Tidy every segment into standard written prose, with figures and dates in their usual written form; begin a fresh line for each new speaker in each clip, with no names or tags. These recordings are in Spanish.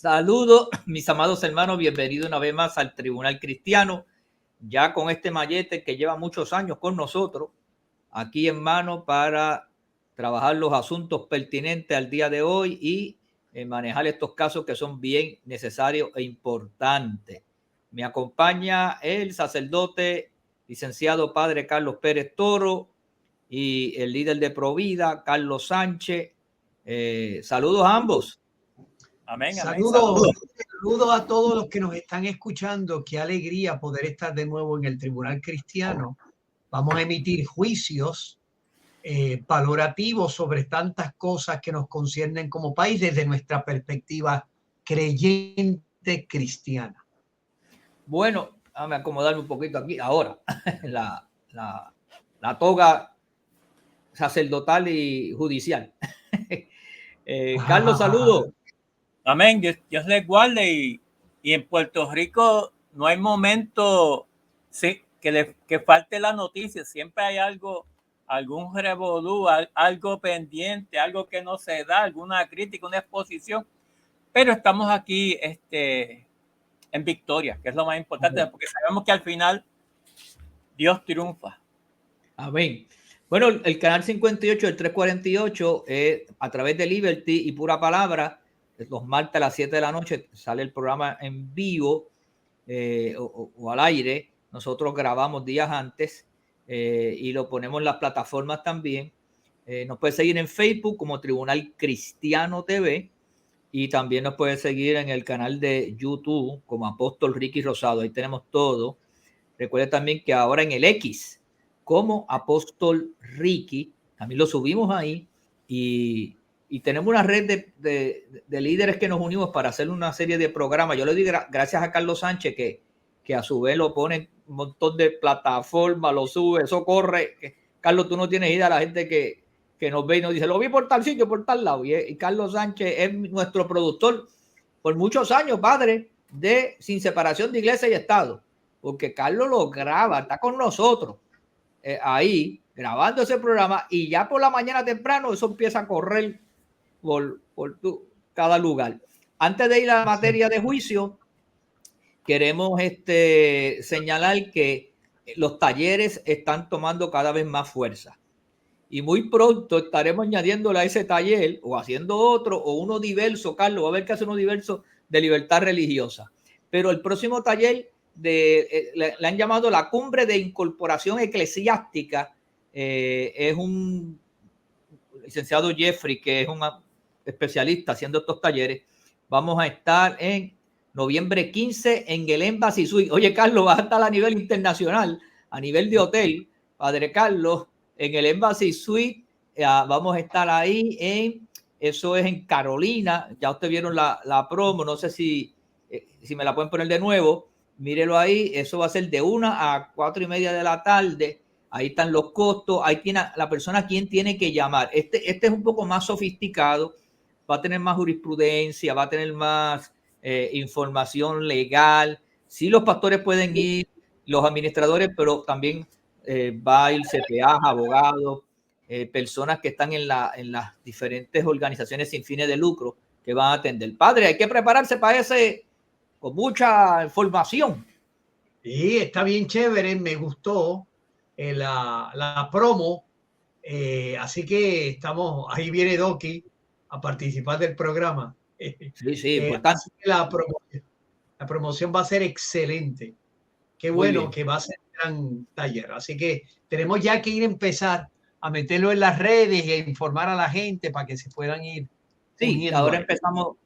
Saludos, mis amados hermanos, bienvenidos una vez más al Tribunal Cristiano, ya con este mallete que lleva muchos años con nosotros, aquí en mano para trabajar los asuntos pertinentes al día de hoy y manejar estos casos que son bien necesarios e importantes. Me acompaña el sacerdote licenciado Padre Carlos Pérez Toro y el líder de Provida, Carlos Sánchez. Saludos a ambos.
Amén,
saludos a todos los que nos están escuchando. Qué alegría poder estar de nuevo en el Tribunal Cristiano. Vamos a emitir juicios valorativos sobre tantas cosas que nos conciernen como país desde nuestra perspectiva creyente cristiana.
Bueno, déjame acomodarme un poquito aquí. Ahora, la toga sacerdotal y judicial. Carlos, saludos.
Amén. Dios les guarde. Y en Puerto Rico no hay momento que falte la noticia. Siempre hay algún revolú, algo pendiente, algo que no se da, alguna crítica, una exposición. Pero estamos aquí en victoria, que es lo más importante, porque sabemos que al final Dios triunfa.
Amén. Bueno, el canal 58, el 348, a través de Liberty y Pura Palabra, los martes a las 7 de la noche sale el programa en vivo o al aire. Nosotros grabamos días antes y lo ponemos en las plataformas también. Nos puede seguir en Facebook como Tribunal Cristiano TV y también nos puede seguir en el canal de YouTube como Apóstol Ricky Rosado. Ahí tenemos todo. Recuerde también que ahora en el X como Apóstol Ricky, también lo subimos ahí y tenemos una red de líderes que nos unimos para hacer una serie de programas. Yo le digo gracias a Carlos Sánchez que a su vez lo pone en un montón de plataformas, lo sube, eso corre. Carlos, tú no tienes idea, la gente que nos ve y nos dice, lo vi por tal sitio, por tal lado. Y Carlos Sánchez es nuestro productor por muchos años, padre, de Sin Separación de Iglesia y Estado, porque Carlos lo graba, está con nosotros ahí grabando ese programa y ya por la mañana temprano eso empieza a correr por cada lugar. Antes de ir a la materia de juicio, queremos señalar que los talleres están tomando cada vez más fuerza y muy pronto estaremos añadiéndole a ese taller o haciendo otro o uno diverso. Carlos, va a haber que hacer uno diverso de libertad religiosa, pero el próximo taller le han llamado la Cumbre de Incorporación Eclesiástica. Es un licenciado Jeffrey, que es un especialista haciendo estos talleres. Vamos a estar en noviembre 15 en el Embassy Suite. Oye, Carlos, vas a estar a nivel internacional, a nivel de hotel, Padre Carlos, en el Embassy Suite. Vamos a estar ahí eso es en Carolina. Ya ustedes vieron la promo, no sé si me la pueden poner de nuevo. Mírelo ahí, eso va a ser de 1 a 4:30 de la tarde. Ahí están los costos. Ahí tiene la persona a quien tiene que llamar. Este es un poco más sofisticado, va a tener más jurisprudencia, va a tener más información legal. Sí, los pastores pueden ir, los administradores, pero también va a ir CPA, abogados, personas que están en las diferentes organizaciones sin fines de lucro que van a atender. Padre, hay que prepararse para ese con mucha información.
Sí, está bien chévere, me gustó la promo, así que estamos, ahí viene Doki a participar del programa.
Sí, importante.
Así que la promoción va a ser excelente. Qué
Muy
bueno
bien.
que va a ser un gran taller. Así que tenemos ya que empezar a meterlo en las redes y a informar a la gente para que se puedan ir.
Sí, ahora empezamos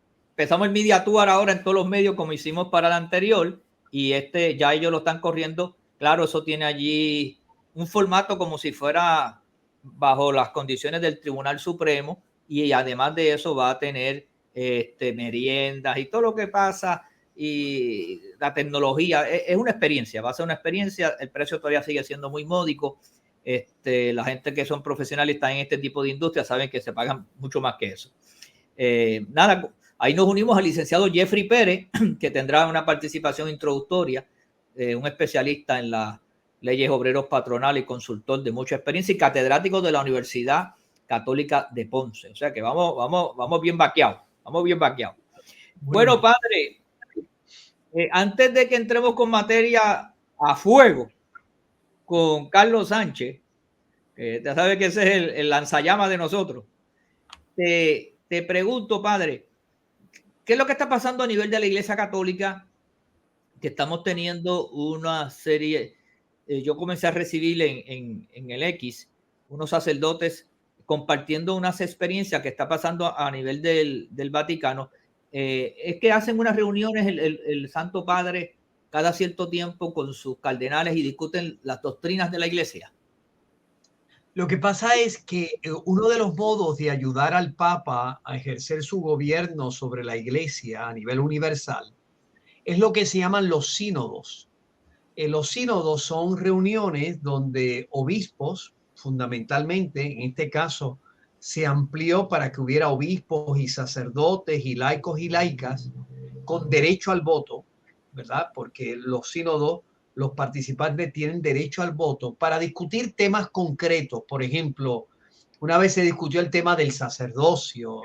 el Media Tour ahora en todos los medios como hicimos para el anterior y ya ellos lo están corriendo. Claro, eso tiene allí un formato como si fuera bajo las condiciones del Tribunal Supremo y además de eso va a tener meriendas y todo lo que pasa y la tecnología. Es una experiencia, va a ser una experiencia. El precio todavía sigue siendo muy módico. La gente que son profesionales y están en este tipo de industria saben que se pagan mucho más que eso. Nada, ahí nos unimos al licenciado Jeffrey Pérez, que tendrá una participación introductoria, un especialista en las leyes obreros patronales y consultor de mucha experiencia y catedrático de la Universidad Católica de Ponce. O sea que vamos bien vaqueados, Bueno, padre, antes de que entremos con materia a fuego con Carlos Sánchez, ya sabe que ese es el lanzallamas de nosotros, te pregunto, padre, ¿qué es lo que está pasando a nivel de la Iglesia Católica? Que estamos teniendo una serie, yo comencé a recibir en el X unos sacerdotes compartiendo unas experiencias que está pasando a nivel del Vaticano. Es que hacen unas reuniones el Santo Padre cada cierto tiempo con sus cardenales y discuten las doctrinas de la Iglesia.
Lo que pasa es que uno de los modos de ayudar al Papa a ejercer su gobierno sobre la Iglesia a nivel universal es lo que se llaman los sínodos. Los sínodos son reuniones donde obispos, fundamentalmente, en este caso, se amplió para que hubiera obispos y sacerdotes y laicos y laicas con derecho al voto, ¿verdad? Porque los sínodos, los participantes tienen derecho al voto para discutir temas concretos. Por ejemplo, una vez se discutió el tema del sacerdocio,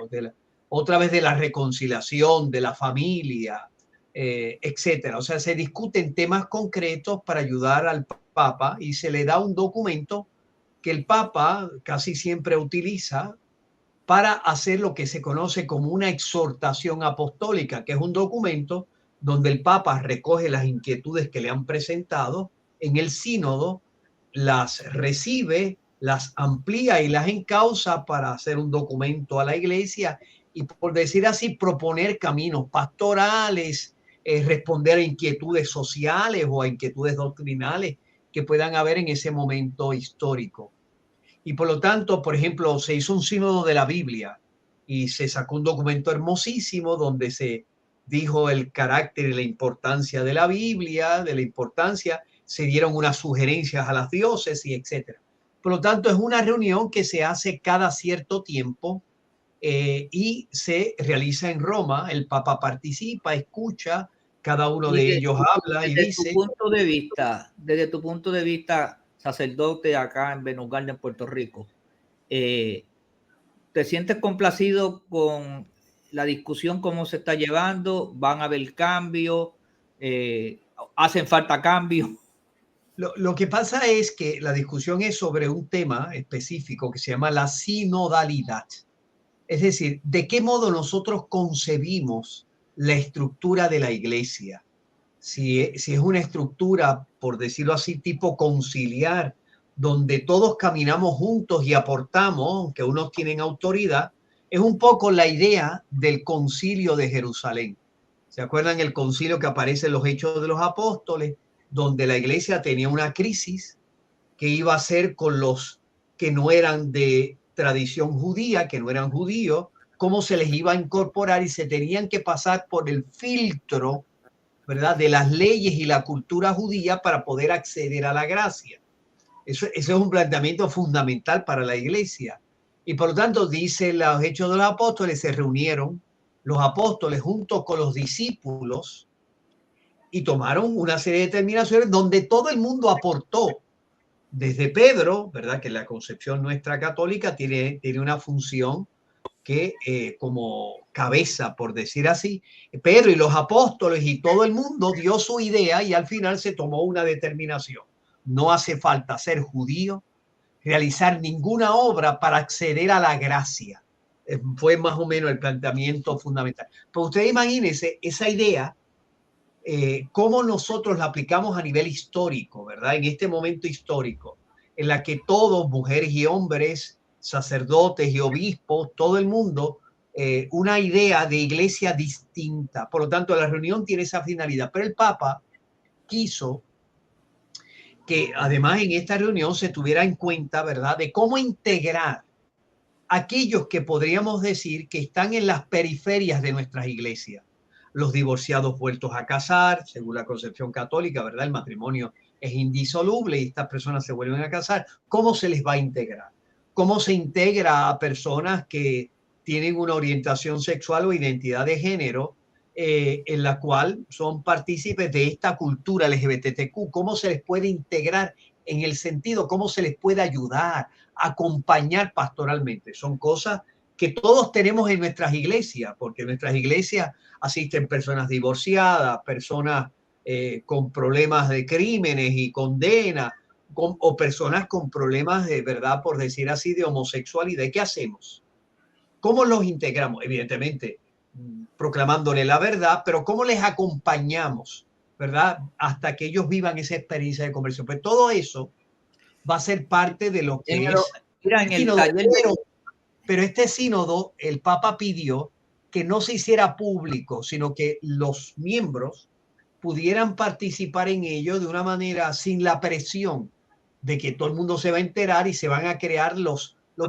otra vez de la reconciliación, de la familia, etcétera. O sea, se discuten temas concretos para ayudar al Papa y se le da un documento que el Papa casi siempre utiliza para hacer lo que se conoce como una exhortación apostólica, que es un documento donde el Papa recoge las inquietudes que le han presentado en el sínodo, las recibe, las amplía y las encausa para hacer un documento a la Iglesia y, por decir así, proponer caminos pastorales, responder a inquietudes sociales o a inquietudes doctrinales que puedan haber en ese momento histórico. Y por lo tanto, por ejemplo, se hizo un sínodo de la Biblia y se sacó un documento hermosísimo donde se dijo el carácter y la importancia de la Biblia, de la importancia, se dieron unas sugerencias a las diócesis, etcétera. Por lo tanto, es una reunión que se hace cada cierto tiempo y se realiza en Roma. El Papa participa, escucha, cada uno de ellos habla y dice.
Desde tu punto de vista, sacerdote acá en Venus Garden, Puerto Rico, ¿te sientes complacido con la discusión, cómo se está llevando? ¿Van a haber cambios? ¿Hacen falta cambios?
Lo que pasa es que la discusión es sobre un tema específico que se llama la sinodalidad. Es decir, de qué modo nosotros concebimos la estructura de la Iglesia. Si es una estructura, por decirlo así, tipo conciliar, donde todos caminamos juntos y aportamos, aunque unos tienen autoridad, es un poco la idea del concilio de Jerusalén. ¿Se acuerdan el concilio que aparece en los Hechos de los Apóstoles, donde la Iglesia tenía una crisis que iba a ser con los que no eran de tradición judía, que no eran judíos, cómo se les iba a incorporar y se tenían que pasar por el filtro, ¿verdad?, de las leyes y la cultura judía para poder acceder a la gracia. Eso es un planteamiento fundamental para la Iglesia. Y por lo tanto, dice los Hechos de los Apóstoles, se reunieron los apóstoles junto con los discípulos y tomaron una serie de determinaciones donde todo el mundo aportó. Desde Pedro, ¿verdad?, que la concepción nuestra católica tiene una función que como cabeza, por decir así, Pedro y los apóstoles y todo el mundo dio su idea y al final se tomó una determinación. No hace falta ser judío, realizar ninguna obra para acceder a la gracia. Fue más o menos el planteamiento fundamental. Pero ustedes imagínense esa idea, cómo nosotros la aplicamos a nivel histórico, ¿verdad? En este momento histórico, en la que todos, mujeres y hombres, sacerdotes y obispos, todo el mundo, una idea de iglesia distinta. Por lo tanto, la reunión tiene esa finalidad. Pero el Papa quiso que además en esta reunión se tuviera en cuenta, ¿verdad?, de cómo integrar aquellos que podríamos decir que están en las periferias de nuestras iglesias. Los divorciados vueltos a casar, según la concepción católica, ¿verdad? El matrimonio es indisoluble y estas personas se vuelven a casar. ¿Cómo se les va a integrar? ¿Cómo se integra a personas que tienen una orientación sexual o identidad de género en la cual son partícipes de esta cultura LGBTQ? ¿Cómo se les puede integrar en el sentido, cómo se les puede ayudar, acompañar pastoralmente? Son cosas que todos tenemos en nuestras iglesias, porque en nuestras iglesias asisten personas divorciadas, personas con problemas de crímenes y condenas, o personas con problemas de verdad, por decir así, de homosexualidad. ¿Qué hacemos? ¿Cómo los integramos? Evidentemente, proclamándole la verdad, pero ¿cómo les acompañamos, verdad? Hasta que ellos vivan esa experiencia de conversión. Pues todo eso va a ser parte de lo que es.
Mira, en el taller
pero este sínodo, el Papa pidió que no se hiciera público, sino que los miembros pudieran participar en ello de una manera sin la presión de que todo el mundo se va a enterar y se van a crear lo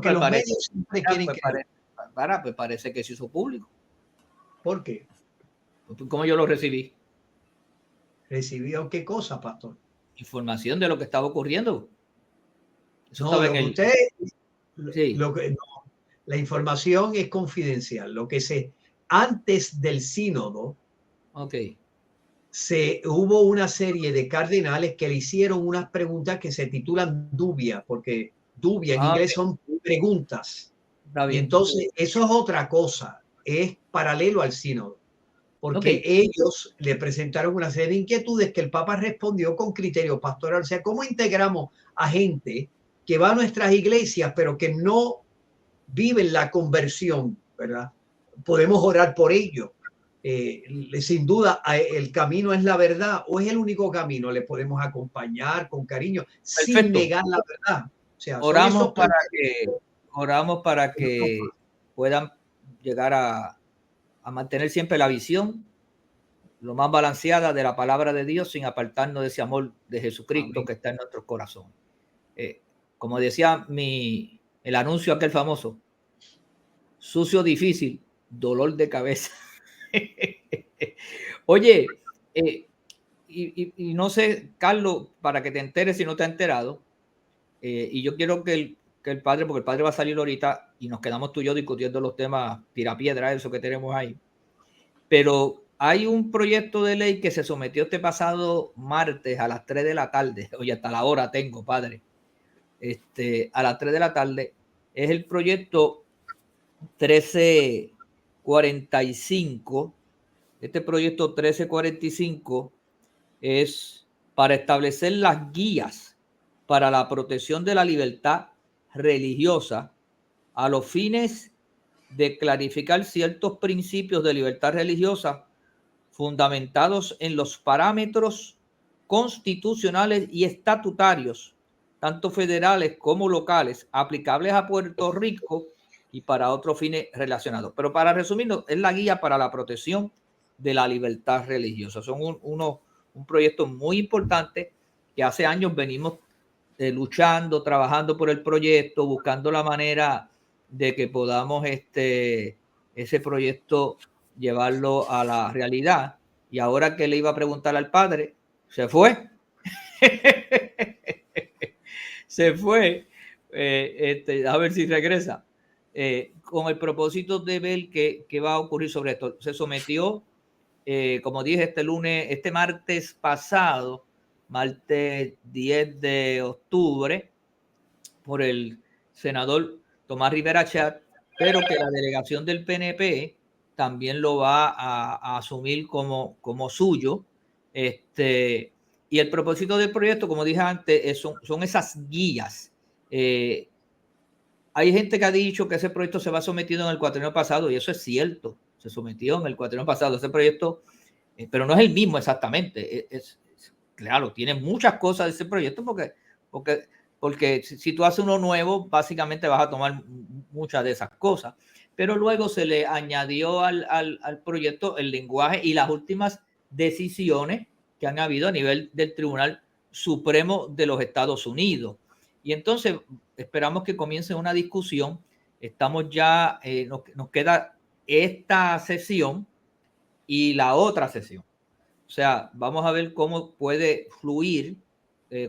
que los medios siempre quieren crear.
Pues parece que se hizo público.
¿Por qué?
¿Cómo yo lo recibí?
¿Recibió qué cosa, pastor?
Información de lo que estaba ocurriendo.
Eso no, estaba en usted, sí. La información es confidencial. Lo que antes del sínodo, hubo una serie de cardenales que le hicieron unas preguntas que se titulan dubia, porque dubia en inglés son preguntas. Y entonces eso es otra cosa, es paralelo al sínodo, porque ellos le presentaron una serie de inquietudes que el Papa respondió con criterio pastoral. O sea, ¿cómo integramos a gente que va a nuestras iglesias pero que no viven la conversión, ¿verdad? Podemos orar por ello. Sin duda, el camino es la verdad, o es el único camino. Le podemos acompañar con cariño, sin negar la verdad. O sea,
oramos para que puedan llegar a mantener siempre la visión lo más balanceada de la palabra de Dios, sin apartarnos de ese amor de Jesucristo. Amén. Que está en nuestros corazones. Como decía el anuncio aquel famoso, sucio, difícil, dolor de cabeza. Oye, y no sé, Carlos, para que te enteres si no te has enterado, y yo quiero que el padre, porque el padre va a salir ahorita y nos quedamos tú y yo discutiendo los temas tirapiedra, eso que tenemos ahí, pero hay un proyecto de ley que se sometió este pasado martes a las 3 de la tarde, oye, hasta la hora tengo, padre, a las 3 de la tarde, es el proyecto 1345. Este proyecto 1345 es para establecer las guías para la protección de la libertad religiosa a los fines de clarificar ciertos principios de libertad religiosa fundamentados en los parámetros constitucionales y estatutarios, tanto federales como locales, aplicables a Puerto Rico y para otros fines relacionados. Pero para resumirlo, es la guía para la protección de la libertad religiosa. Son un proyecto muy importante que hace años venimos luchando, trabajando por el proyecto, buscando la manera de que podamos ese proyecto llevarlo a la realidad. Y ahora que le iba a preguntar al padre, se fue. Se fue. A ver si regresa. Con el propósito de ver qué va a ocurrir sobre esto. Se sometió, como dije, este martes pasado, martes 10 de octubre, por el senador Tomás Rivera Chat, pero que la delegación del PNP también lo va a asumir como suyo. Y el propósito del proyecto, como dije antes, son esas guías. Hay gente que ha dicho que ese proyecto se va sometido en el cuatrienio pasado, y eso es cierto, se sometió en el cuatrienio pasado ese proyecto, pero no es el mismo exactamente. Claro, tiene muchas cosas de ese proyecto porque si tú haces uno nuevo, básicamente vas a tomar muchas de esas cosas. Pero luego se le añadió al proyecto el lenguaje y las últimas decisiones que han habido a nivel del Tribunal Supremo de los Estados Unidos. Y entonces esperamos que comience una discusión. Estamos ya, nos queda esta sesión y la otra sesión. O sea, vamos a ver cómo puede fluir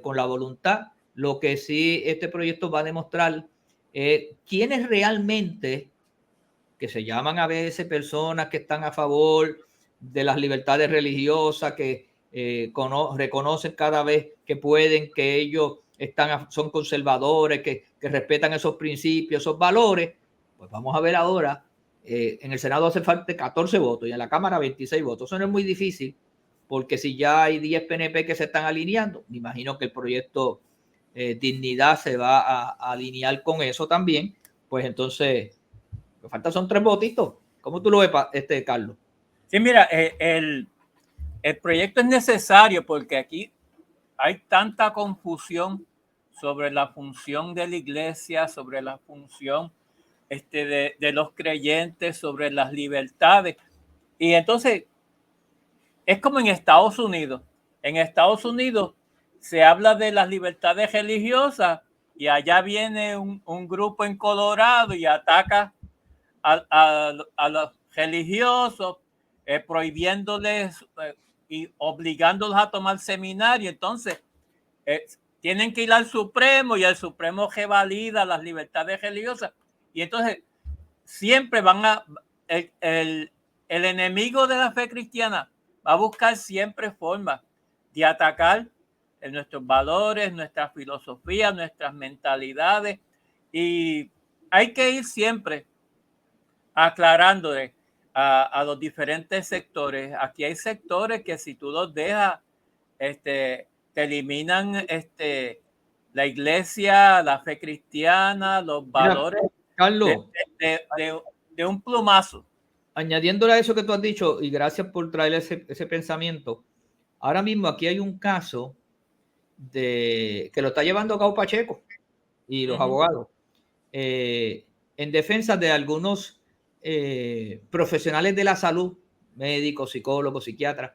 con la voluntad. Lo que sí este proyecto va a demostrar quiénes realmente, que se llaman a veces personas que están a favor de las libertades religiosas, que reconocen cada vez que pueden que ellos son conservadores, que respetan esos principios, esos valores, Pues vamos a ver ahora, en el Senado hace falta 14 votos y en la Cámara 26 votos. Eso no es muy difícil, porque si ya hay 10 PNP que se están alineando, me imagino que el proyecto Dignidad se va a alinear con eso también, pues entonces, lo que falta son 3 votitos. ¿Cómo tú lo ves, Carlos?
Sí, mira, el proyecto es necesario porque aquí hay tanta confusión sobre la función de la iglesia, sobre la función de los creyentes, sobre las libertades. Y entonces es como en Estados Unidos. En Estados Unidos se habla de las libertades religiosas y allá viene un grupo en Colorado y ataca a los religiosos, prohibiéndoles y obligándolos a tomar seminario. Entonces, tienen que ir al Supremo y el Supremo revalida las libertades religiosas. Y entonces, siempre van a... el enemigo de la fe cristiana va a buscar siempre formas de atacar nuestros valores, nuestras filosofías, nuestras mentalidades. Y hay que ir siempre aclarándole a los diferentes sectores. Aquí hay sectores que si tú los dejas, te eliminan la iglesia, la fe cristiana, los valores. Mira,
Carlos,
de un plumazo.
Añadiéndole a eso que tú has dicho, y gracias por traer ese pensamiento, ahora mismo aquí hay un caso que lo está llevando a cabo Pacheco y los abogados en defensa de algunos profesionales de la salud, médicos, psicólogos, psiquiatras,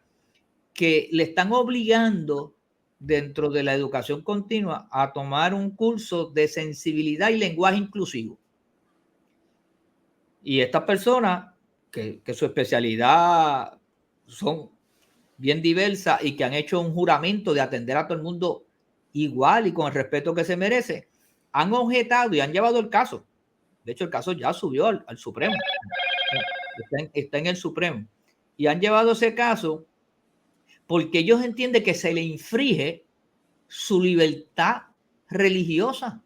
que le están obligando dentro de la educación continua a tomar un curso de sensibilidad y lenguaje inclusivo. Y estas personas que su especialidad son bien diversas y que han hecho un juramento de atender a todo el mundo igual y con el respeto que se merece, han objetado y han llevado el caso. De hecho, el caso ya subió al Supremo. Está en el Supremo. Y han llevado ese caso porque ellos entienden que se le infringe su libertad religiosa.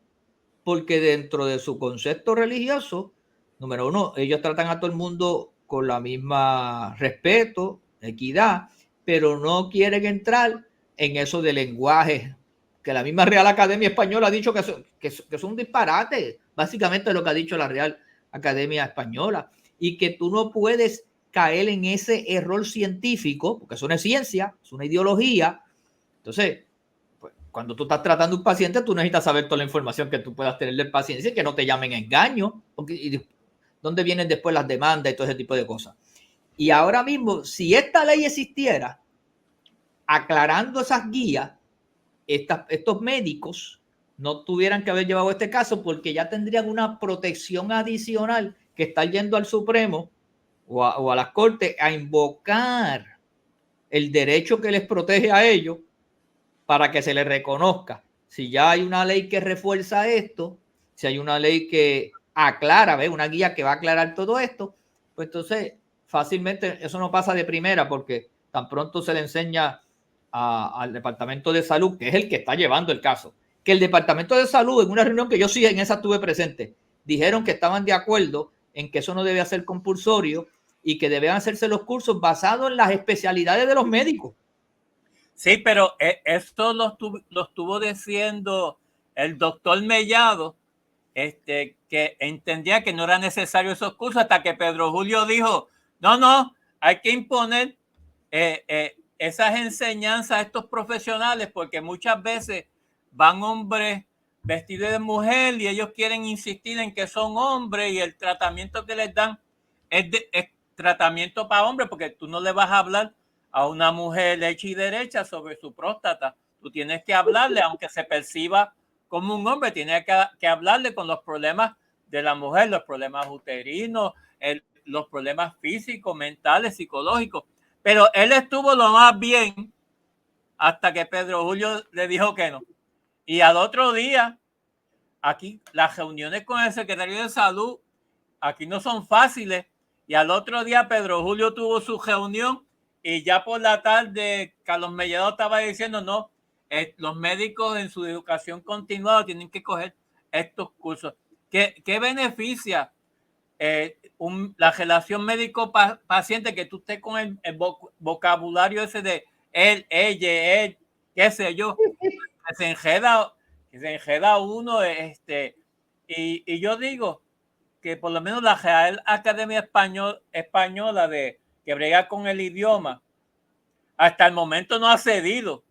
Porque dentro de su concepto religioso, número uno, ellos tratan a todo el mundo con la misma respeto, equidad, pero no quieren entrar en eso de lenguaje, que la misma Real Academia Española ha dicho que es un disparate, básicamente lo que ha dicho la Real Academia Española, y que tú no puedes caer en ese error científico, porque eso no es ciencia, es una ideología. Entonces, cuando tú estás tratando a un paciente, tú necesitas saber toda la información que tú puedas tener del paciente y que no te llamen engaño. ¿Dónde vienen después las demandas y todo ese tipo de cosas? Y ahora mismo, si esta ley existiera, aclarando esas guías, estos médicos no tuvieran que haber llevado este caso porque ya tendrían una protección adicional que estar yendo al Supremo o a las Cortes a invocar el derecho que les protege a ellos para que se les reconozca. Si ya hay una ley que refuerza esto, si hay una ley que aclara, ¿ves? Una guía que va a aclarar todo esto, pues entonces fácilmente eso no pasa de primera porque tan pronto se le enseña al Departamento de Salud, que es el que está llevando el caso, que el Departamento de Salud, en una reunión que yo sí en esa estuve presente, dijeron que estaban de acuerdo en que eso no debe ser compulsorio y que deben hacerse los cursos basados en las especialidades de los médicos.
Sí, pero esto lo estuvo diciendo el doctor Mellado, que entendía que no era necesario esos cursos hasta que Pedro Julio dijo, no, hay que imponer esas enseñanzas a estos profesionales porque muchas veces van hombres vestidos de mujer y ellos quieren insistir en que son hombres y el tratamiento que les dan es tratamiento para hombres porque tú no le vas a hablar a una mujer hecha y derecha sobre su próstata. Tú tienes que hablarle, aunque se perciba como un hombre, tienes que hablarle con los problemas de la mujer, los problemas uterinos, los problemas físicos, mentales, psicológicos. Pero él estuvo lo más bien hasta que Pedro Julio le dijo que no. Y al otro día, aquí las reuniones con el secretario de Salud, aquí no son fáciles. Y al otro día Pedro Julio tuvo su reunión y ya por la tarde Carlos Mellado estaba diciendo no, los médicos en su educación continuada tienen que coger estos cursos. ¿Qué beneficia la relación médico-paciente, que tú estés con el vocabulario ese de él, ella, él, qué sé yo, que se enreda uno, y yo digo que por lo menos la Real Academia Española de que brega con el idioma, hasta el momento no ha cedido,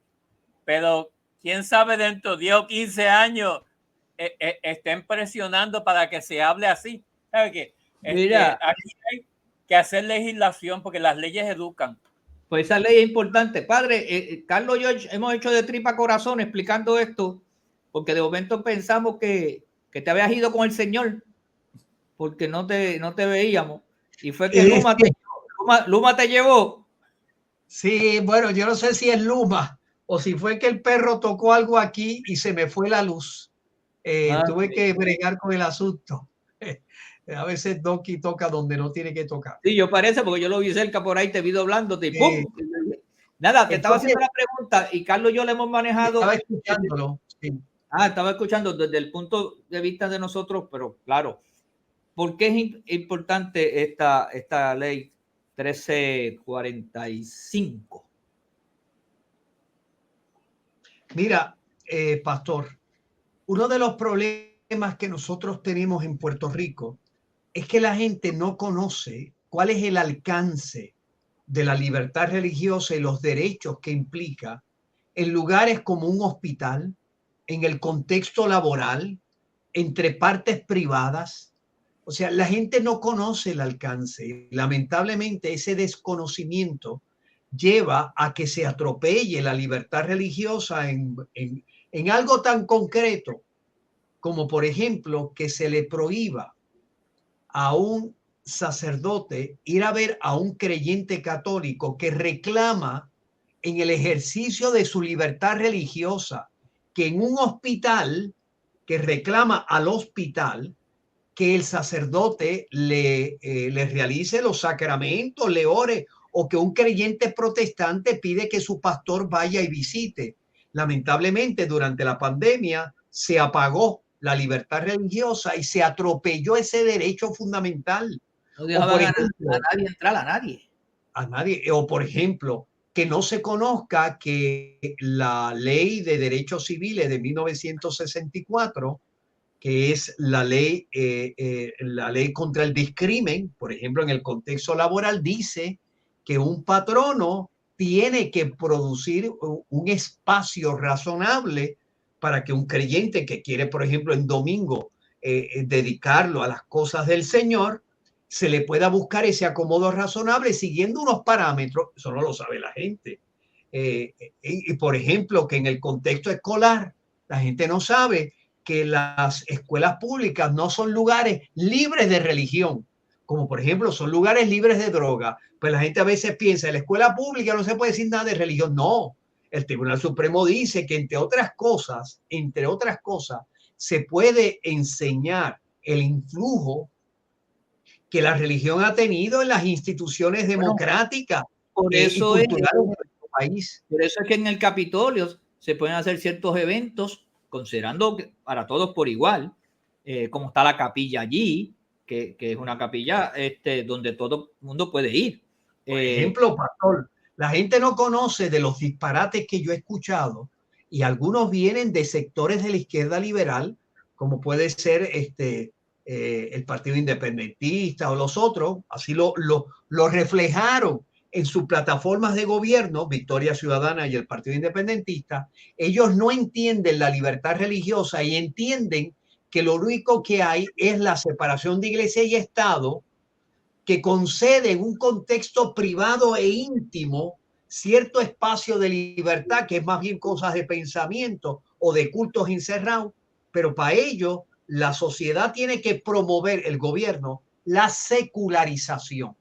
pero quién sabe dentro de 10 o 15 años estén presionando para que se hable así. ¿Sabe qué?
Mira,
aquí hay que hacer legislación porque las leyes educan.
pues esa ley es importante. Padre, Carlos y yo hemos hecho de tripa corazón explicando esto, porque de momento pensamos que te habías ido con el Señor, porque no te veíamos. Y fue que Luma te llevó.
Sí, bueno, yo no sé si es Luma o si fue que el perro tocó algo aquí y se me fue la luz. Tuve que bregar con el asunto. A veces Donkey toca donde no tiene que tocar.
Sí, yo parece, porque yo lo vi cerca por ahí, te vi doblándote y ¡pum! Nada, te estaba haciendo la pregunta y Carlos y yo le hemos manejado.
Estaba escuchándolo. Sí.
Estaba escuchando desde el punto de vista de nosotros, pero claro, ¿por qué es importante esta ley 1345?
Mira, pastor, uno de los problemas que nosotros tenemos en Puerto Rico es que la gente no conoce cuál es el alcance de la libertad religiosa y los derechos que implica en lugares como un hospital, en el contexto laboral, entre partes privadas. O sea, la gente no conoce el alcance. Lamentablemente, ese desconocimiento lleva a que se atropelle la libertad religiosa en algo tan concreto como, por ejemplo, que se le prohíba a un sacerdote ir a ver a un creyente católico que reclama en el ejercicio de su libertad religiosa, que en un hospital, que reclama al hospital que el sacerdote le realice los sacramentos, le ore, o que un creyente protestante pide que su pastor vaya y visite. Lamentablemente, durante la pandemia se apagó la libertad religiosa y se atropelló ese derecho fundamental.
No dejaban a nadie entrar, a nadie.
A nadie. O por ejemplo, que no se conozca que la ley de derechos civiles de 1964, que es la ley contra el discrimen, por ejemplo, en el contexto laboral, dice que un patrono tiene que producir un espacio razonable para que un creyente que quiere, por ejemplo, en domingo dedicarlo a las cosas del Señor, se le pueda buscar ese acomodo razonable siguiendo unos parámetros. Eso no lo sabe la gente. Y por ejemplo, que en el contexto escolar, la gente no sabe que las escuelas públicas no son lugares libres de religión, como por ejemplo son lugares libres de droga. Pues la gente a veces piensa, en la escuela pública no se puede decir nada de religión. No, el Tribunal Supremo dice que entre otras cosas, se puede enseñar el influjo que la religión ha tenido en las instituciones democráticas y culturales de nuestro país.
Por eso es que en el Capitolio se pueden hacer ciertos eventos, considerando que para todos por igual, como está la capilla allí, que es una capilla donde todo el mundo puede ir.
Por ejemplo, pastor, la gente no conoce de los disparates que yo he escuchado y algunos vienen de sectores de la izquierda liberal, como puede ser el Partido Independentista o los otros, así lo reflejaron en sus plataformas de gobierno, Victoria Ciudadana y el Partido Independentista. Ellos no entienden la libertad religiosa y entienden que lo único que hay es la separación de iglesia y Estado, que concede en un contexto privado e íntimo cierto espacio de libertad, que es más bien cosas de pensamiento o de cultos encerrados, pero para ello la sociedad tiene que promover, el gobierno, la secularización,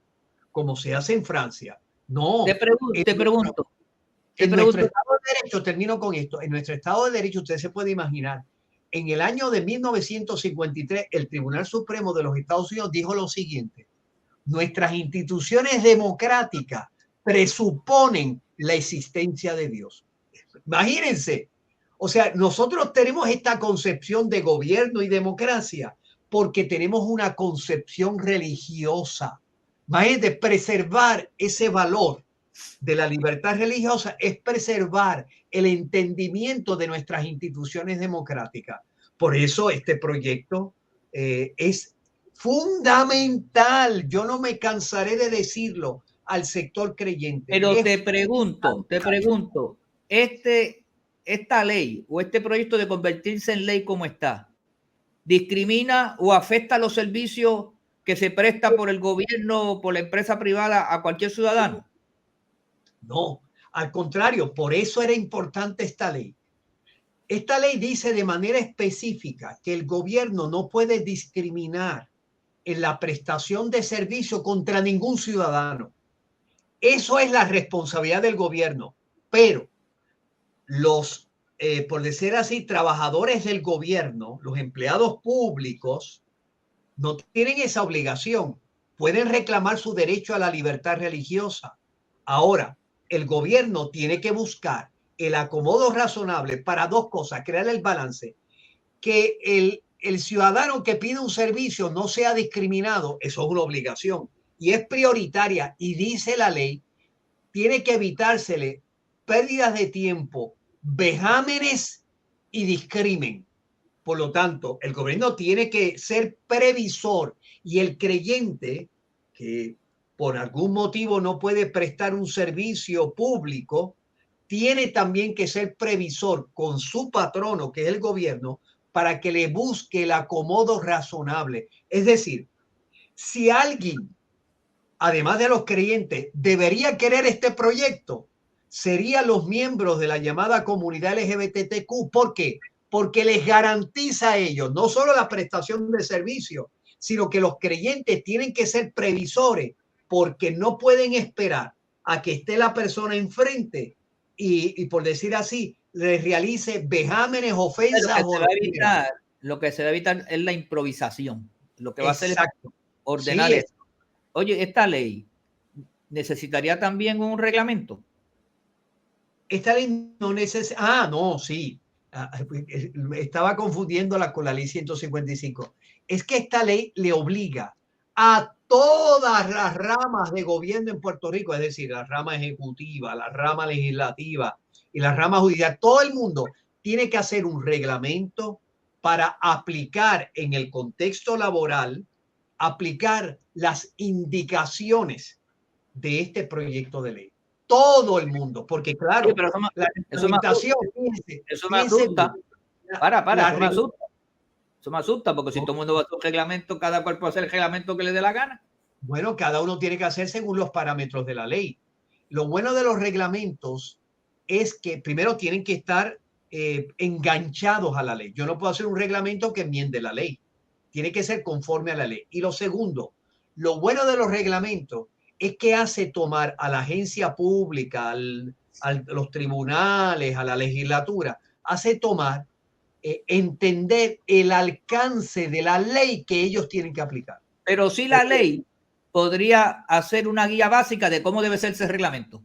como se hace en Francia. No.
Te pregunto.
En nuestro Estado de Derecho, termino con esto, en nuestro Estado de Derecho, usted se puede imaginar, en el año de 1953, el Tribunal Supremo de los Estados Unidos dijo lo siguiente: nuestras instituciones democráticas presuponen la existencia de Dios. Imagínense. O sea, nosotros tenemos esta concepción de gobierno y democracia porque tenemos una concepción religiosa. Imagínate, preservar ese valor de la libertad religiosa es preservar el entendimiento de nuestras instituciones democráticas. Por eso este proyecto es fundamental. Yo no me cansaré de decirlo al sector creyente.
Pero te pregunto, esta ley o este proyecto de convertirse en ley como está, ¿discrimina o afecta los servicios que se presta por el gobierno o por la empresa privada a cualquier ciudadano?
No, al contrario, por eso era importante esta ley. Esta ley dice de manera específica que el gobierno no puede discriminar en la prestación de servicio contra ningún ciudadano. Eso es la responsabilidad del gobierno, pero los, por decir así, trabajadores del gobierno, los empleados públicos, no tienen esa obligación. Pueden reclamar su derecho a la libertad religiosa. Ahora, el gobierno tiene que buscar el acomodo razonable para dos cosas, crear el balance, que el ciudadano que pide un servicio no sea discriminado, eso es una obligación y es prioritaria y dice la ley, tiene que evitársele pérdidas de tiempo, vejámenes y discrimen. Por lo tanto, el gobierno tiene que ser previsor y el creyente que por algún motivo no puede prestar un servicio público, tiene también que ser previsor con su patrono, que es el gobierno, para que le busque el acomodo razonable. Es decir, si alguien, además de los creyentes, debería querer este proyecto, serían los miembros de la llamada comunidad LGBTQ. ¿Por qué? Porque les garantiza a ellos no solo la prestación de servicio, sino que los creyentes tienen que ser previsores porque no pueden esperar a que esté la persona enfrente y por decir así, les realice vejámenes, ofensas.
Lo que se debe evitar es la improvisación. Lo que va a hacer es ordenar
Sí,
eso. Oye, esta ley necesitaría también un reglamento.
Esta ley no necesita. Ah, no, sí. Estaba confundiéndola con la ley 155. Es que esta ley le obliga a todas las ramas de gobierno en Puerto Rico, es decir, la rama ejecutiva, la rama legislativa y la rama judicial, todo el mundo tiene que hacer un reglamento para aplicar en el contexto laboral, aplicar las indicaciones de este proyecto de ley. Todo el mundo, porque claro,
sí, pero
la reglamentación,
eso me asusta. Eso me asusta porque si todo el mundo va a hacer un reglamento, cada cual puede hacer el reglamento que le dé la gana.
Bueno, cada uno tiene que hacer según los parámetros de la ley. Lo bueno de los reglamentos es que primero tienen que estar enganchados a la ley. Yo no puedo hacer un reglamento que enmiende la ley. Tiene que ser conforme a la ley. Y lo segundo, lo bueno de los reglamentos es que hace tomar a la agencia pública, a los tribunales, a la legislatura, hace tomar, entender el alcance de la ley que ellos tienen que aplicar.
Pero sí la ley podría hacer una guía básica de cómo debe ser ese reglamento.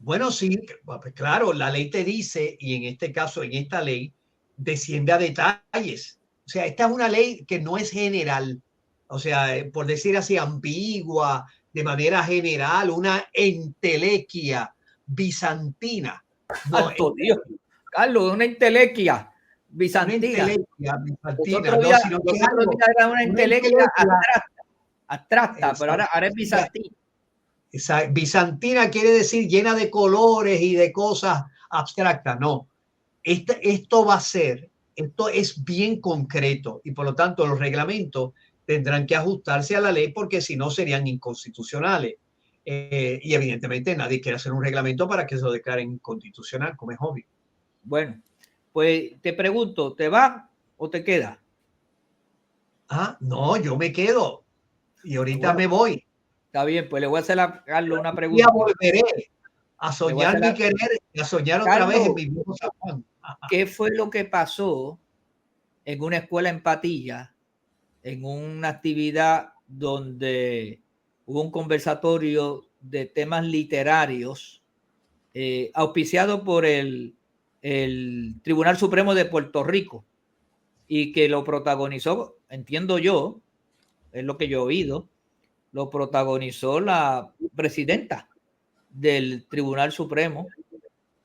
Bueno, sí, pues claro, la ley te dice, y en este caso, en esta ley, desciende a detalles. O sea, esta es una ley que no es general. O sea, por decir así, ambigua, de manera general, una entelequia bizantina.
No, Dios. Carlos, una entelequia bizantina.
Una entelequia bizantina.
Los otros días era una entelequia abstracta, pero ahora es bizantina.
Bizantina quiere decir llena de colores y de cosas abstractas. No, esto va a ser, esto es bien concreto y por lo tanto los reglamentos tendrán que ajustarse a la ley porque si no serían inconstitucionales. Y evidentemente nadie quiere hacer un reglamento para que se lo declaren inconstitucional, como es obvio.
Bueno, pues te pregunto, ¿te vas o te quedas?
Ah, no, yo me quedo y ahorita me voy.
Está bien, pues le voy a hacer a Carlos una pregunta.
Ya volveré a soñar mi querer y a soñar otra vez en mi mismo San Juan.
¿Qué fue lo que pasó en una escuela en Patilla, en una actividad donde hubo un conversatorio de temas literarios auspiciado por el Tribunal Supremo de Puerto Rico? y que lo protagonizó, entiendo yo, es lo que yo he oído, lo protagonizó la presidenta del Tribunal Supremo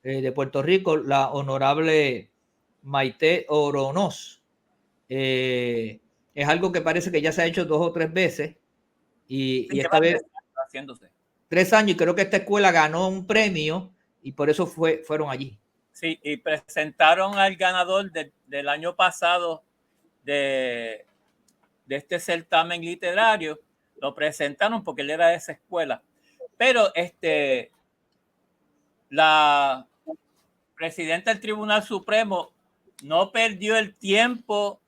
de Puerto Rico, la honorable Maite Oronoz. Es algo que parece que ya se ha hecho 2 o 3 veces y esta vez
haciéndose.
3 años, y creo que esta escuela ganó un premio y por eso fueron allí.
Sí, y presentaron al ganador del año pasado de este certamen literario, lo presentaron porque él era de esa escuela. Pero la presidenta del Tribunal Supremo no perdió el tiempo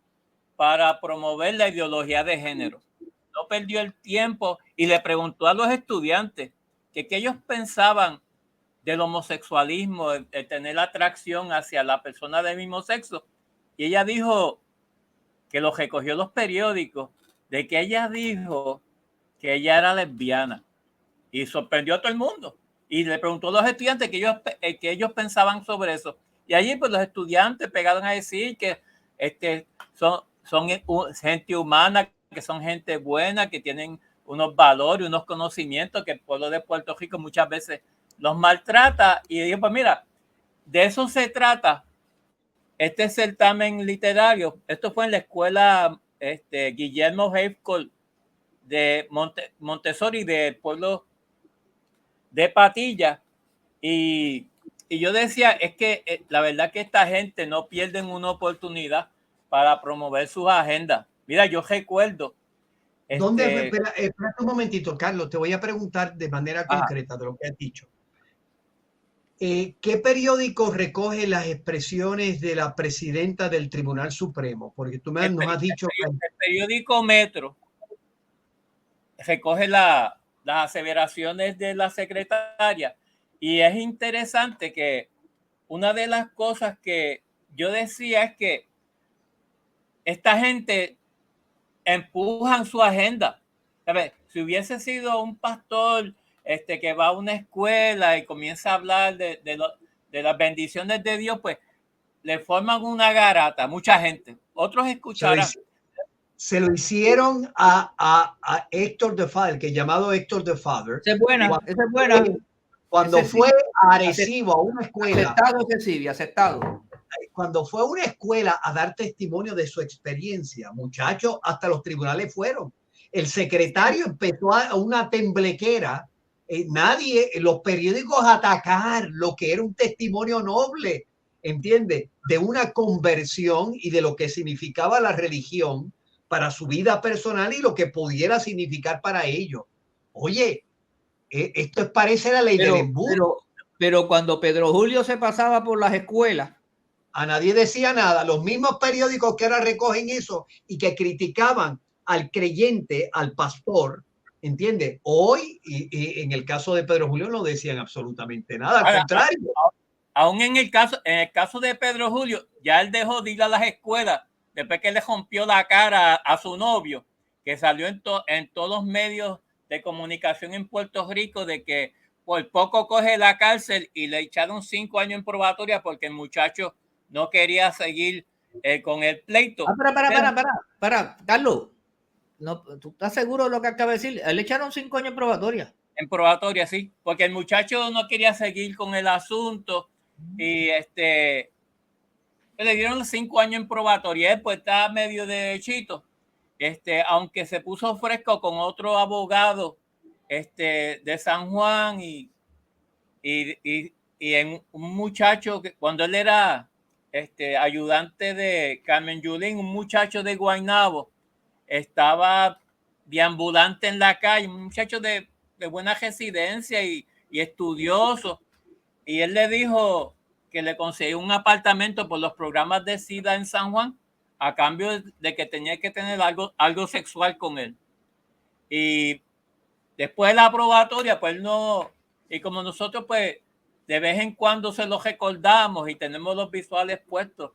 para promover la ideología de género. No perdió el tiempo y le preguntó a los estudiantes que qué ellos pensaban del homosexualismo, de tener atracción hacia la persona del mismo sexo. Y ella dijo que lo recogió los periódicos, de que ella dijo que ella era lesbiana y sorprendió a todo el mundo. Y le preguntó a los estudiantes que ellos pensaban sobre eso. Y allí pues los estudiantes pegaron a decir que son gente humana, que son gente buena, que tienen unos valores, unos conocimientos que el pueblo de Puerto Rico muchas veces los maltrata. Y dijo, pues mira, de eso se trata este certamen literario. Esto fue en la escuela Guillermo Heifcolt de Montessori del pueblo de Patilla. Y yo decía, es que la verdad que esta gente no pierden una oportunidad para promover sus agendas. Mira, yo recuerdo.
¿Dónde? Espera un momentito, Carlos, te voy a preguntar de manera concreta de lo que has dicho. ¿Qué periódico recoge las expresiones de la presidenta del Tribunal Supremo? Porque tú nos has dicho
que el periódico Metro recoge las aseveraciones de la secretaria. Y es interesante que una de las cosas que yo decía es que esta gente empujan su agenda. ¿Sabes? Si hubiese sido un pastor que va a una escuela y comienza a hablar de las bendiciones de Dios, pues le forman una garata, mucha gente. Otros escucharán.
Se lo hicieron a Héctor the Father, que llamado Héctor the Father.
Esa es buena, esa es buena.
Cuando fue a Arecibo, a una escuela.
Aceptado.
Cuando fue a una escuela a dar testimonio de su experiencia, muchachos, hasta los tribunales fueron. El secretario empezó a una temblequera. Los periódicos a atacar lo que era un testimonio noble, ¿entiendes? De una conversión y de lo que significaba la religión para su vida personal y lo que pudiera significar para ellos. Oye, esto parece la ley del embudo.
Pero cuando Pedro Julio se pasaba por las escuelas,
a nadie decía nada. Los mismos periódicos que ahora recogen eso y que criticaban al creyente, al pastor, ¿entiendes? Hoy, y en el caso de Pedro Julio, no decían absolutamente nada, al contrario.
Aún en el caso de Pedro Julio, ya él dejó de ir a las escuelas después que le rompió la cara a su novio, que salió en todos los medios de comunicación en Puerto Rico de que por poco coge la cárcel y le echaron 5 años en probatoria porque el muchacho no quería seguir con el pleito.
Para, Carlos, no, ¿tú estás seguro de lo que acaba de decir? Le echaron 5 años en probatoria.
En probatoria, sí, porque el muchacho no quería seguir con el asunto y le dieron 5 años en probatoria, pues está medio derechito, aunque se puso fresco con otro abogado de San Juan y en un muchacho que cuando él era ayudante de Carmen Yulín, un muchacho de Guaynabo, estaba deambulante en la calle, un muchacho de buena residencia y estudioso, y él le dijo que le consiguió un apartamento por los programas de SIDA en San Juan a cambio de que tenía que tener algo sexual con él. Y después de la probatoria, pues no, y como nosotros pues de vez en cuando se lo recordamos y tenemos los visuales puestos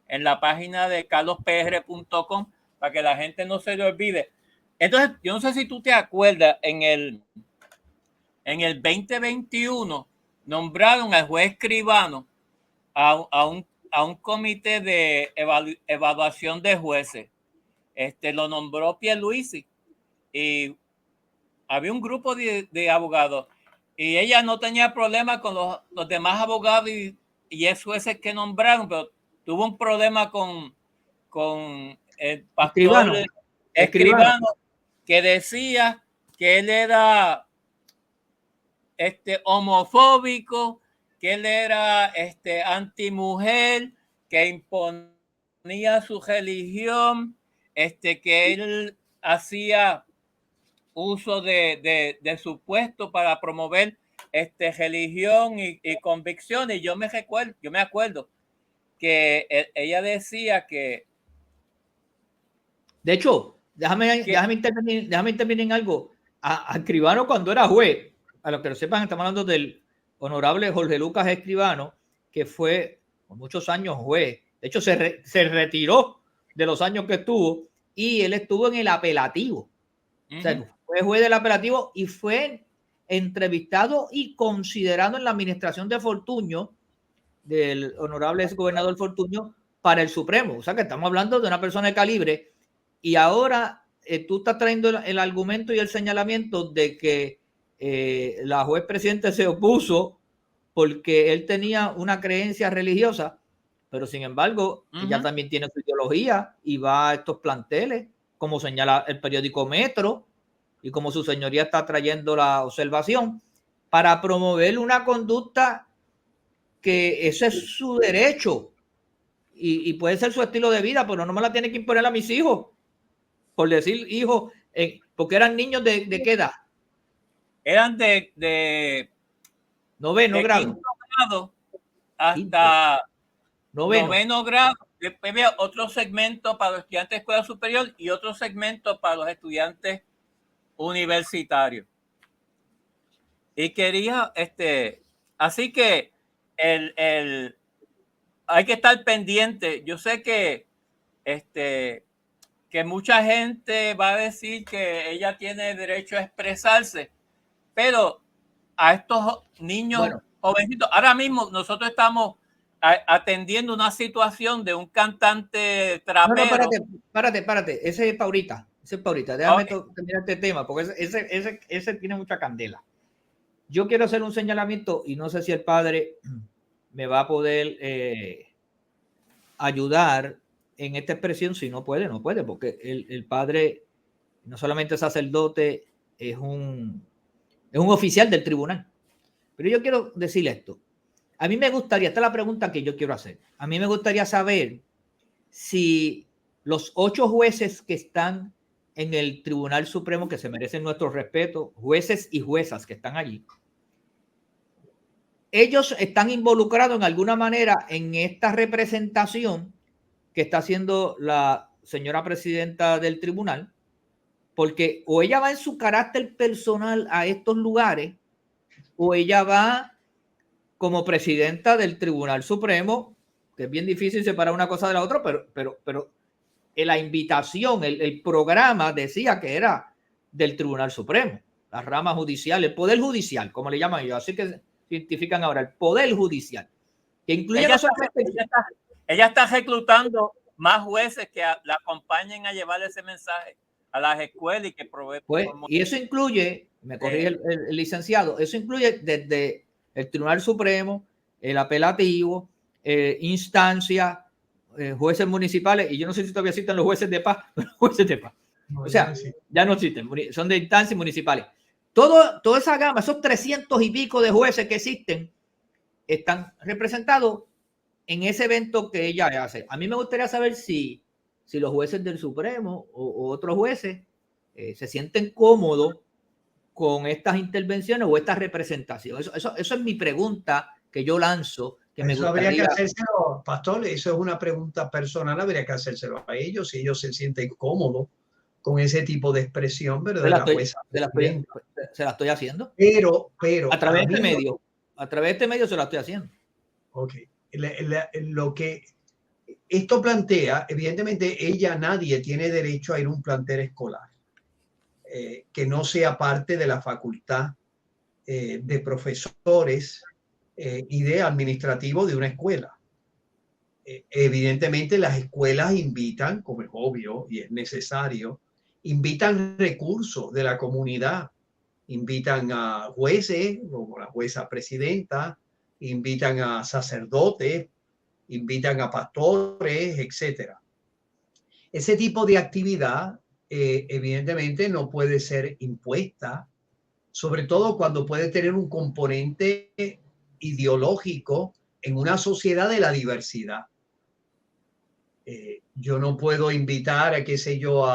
en la página de carlospr.com para que la gente no se le olvide. Entonces, yo no sé si tú te acuerdas, en el 2021 nombraron al juez escribano a a un comité de evaluación de jueces. Lo nombró Pierluisi y había un grupo de abogados y ella no tenía problema con los demás abogados y esos jueces que nombraron, pero tuvo un problema con el pastor escribano que decía que él era homofóbico, que él era antimujer, que imponía su religión, que él hacía uso de su puesto para promover religión y convicciones. Yo me acuerdo que ella decía que,
de hecho, déjame intervenir en algo. A Escribano, cuando era juez, a los que lo sepan, estamos hablando del honorable Jorge Lucas Escribano, que fue por muchos años juez. De hecho, se retiró de los años que estuvo y él estuvo en el apelativo. O sea, fue juez del apelativo y fue entrevistado y considerado en la administración de Fortuño, del honorable gobernador Fortuño, para el Supremo. O sea, que estamos hablando de una persona de calibre. Y ahora tú estás trayendo el argumento y el señalamiento de que la juez presidente se opuso porque él tenía una creencia religiosa, pero sin embargo, ella también tiene su ideología y va a estos planteles, como señala el periódico Metro, y como su señoría está trayendo la observación, para promover una conducta que ese es su derecho y puede ser su estilo de vida, pero no me la tiene que imponer a mis hijos, por decir hijos, porque eran niños de ¿qué edad?
Eran de
noveno grado
hasta noveno grado. Después había otro segmento para los estudiantes de escuela superior y otro segmento para los estudiantes universitarios. Y quería, así que hay que estar pendiente. Yo sé que mucha gente va a decir que ella tiene derecho a expresarse, pero a estos niños jovencitos, ahora mismo nosotros estamos atendiendo una situación de un cantante trapero.
Párate, ese es Paurita. Déjame terminar este tema, porque ese tiene mucha candela. Yo quiero hacer un señalamiento y no sé si el padre me va a poder ayudar en esta expresión. Si no puede, porque el padre no solamente es sacerdote, es un oficial del tribunal. Pero yo quiero decirle esto. A mí me gustaría, esta es la pregunta que yo quiero hacer. A mí me gustaría saber si los 8 jueces que están en el Tribunal Supremo, que se merecen nuestro respeto, jueces y juezas que están allí, ellos están involucrados en alguna manera en esta representación que está haciendo la señora presidenta del tribunal, porque o ella va en su carácter personal a estos lugares, o ella va como presidenta del Tribunal Supremo, que es bien difícil separar una cosa de la otra, pero la invitación, el programa decía que era del Tribunal Supremo, la rama judicial, el Poder Judicial, como le llaman ellos, así que se identifican ahora, el Poder Judicial, que incluye
ella está reclutando más jueces que la acompañen a llevar ese mensaje a las escuelas y que provee.
Y eso incluye, me corrige el licenciado, eso incluye desde el Tribunal Supremo, el apelativo, instancias, jueces municipales, y yo no sé si todavía existen los jueces de paz, pero jueces de paz. O sea, ya no existen, son de instancias municipales. Toda esa gama, esos 300 y pico de jueces que existen, están representados en ese evento que ella hace. A mí me gustaría saber si los jueces del Supremo o otros jueces se sienten cómodos con estas intervenciones o esta representación. Eso es mi pregunta que yo lanzo. Que me gustaría...
habría que hacérselo, pastor, eso es una pregunta personal, habría que hacérselo a ellos si ellos se sienten cómodos con ese tipo de expresión, pero
se la estoy haciendo.
Pero
a través de este medio se la estoy haciendo.
Ok. Lo que esto plantea, evidentemente nadie tiene derecho a ir a un plantel escolar que no sea parte de la facultad de profesores y de administrativo de una escuela. evidentemente las escuelas invitan, como es obvio y es necesario, invitan recursos de la comunidad, invitan a jueces, como la jueza presidenta, invitan a sacerdotes, invitan a pastores, etcétera. Ese tipo de actividad evidentemente no puede ser impuesta, sobre todo cuando puede tener un componente ideológico en una sociedad de la diversidad. Yo no puedo invitar a, qué sé yo,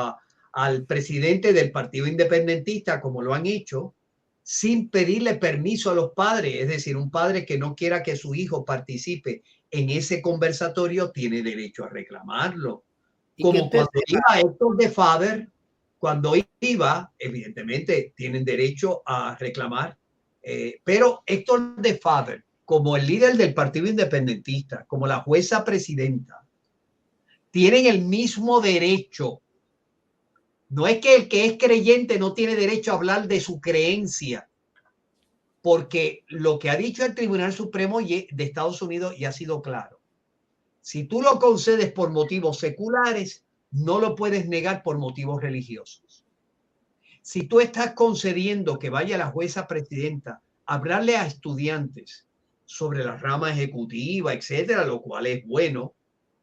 al presidente del Partido Independentista, como lo han hecho, sin pedirle permiso a los padres. Es decir, un padre que no quiera que su hijo participe en ese conversatorio tiene derecho a reclamarlo. Como cuando iba Héctor de Faber, cuando iba, evidentemente tienen derecho a reclamar, pero Héctor de Faber, como el líder del Partido Independentista, como la jueza presidenta, tienen el mismo derecho. No es que el que es creyente no tiene derecho a hablar de su creencia, porque lo que ha dicho el Tribunal Supremo de Estados Unidos ya ha sido claro. Si tú lo concedes por motivos seculares, no lo puedes negar por motivos religiosos. Si tú estás concediendo que vaya la jueza presidenta a hablarle a estudiantes sobre la rama ejecutiva, etcétera, lo cual es bueno,